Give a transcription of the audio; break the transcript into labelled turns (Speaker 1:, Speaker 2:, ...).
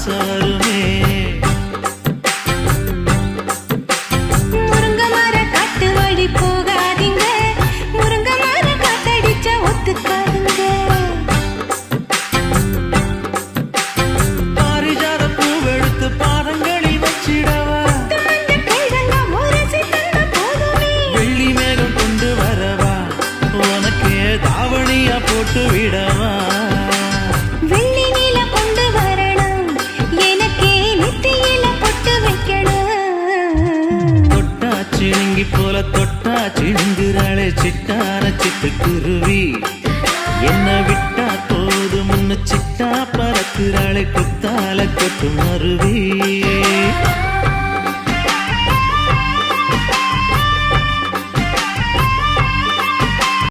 Speaker 1: ஆசை வருமே.
Speaker 2: முருங்க மர காட்டு வழி போகாதீங்க, முருங்க மர காத்தடிச்ச ஒத்துக்காதுங்க.
Speaker 1: பாரிஜாத பூவெடுத்து பாதங்களில் வச்சிடவா, வெள்ளி மேகம் கொண்டு வரவா, உனக்கே தாவணியா போட்டு விடவா.
Speaker 2: வெள்ளி நீல கொண்டு வரணும், எனக்கே நெத்தியில பொட்டு வைக்கணும்.
Speaker 1: தொட்டா சிணுங்கி போல தொட்டா சிணுங்குறாளே சிட்டான சிட்டுக்குருவி, என்ன விட்டா போதும் சிட்டா பறக்குறாளே குத்தால கொட்டு மருவி.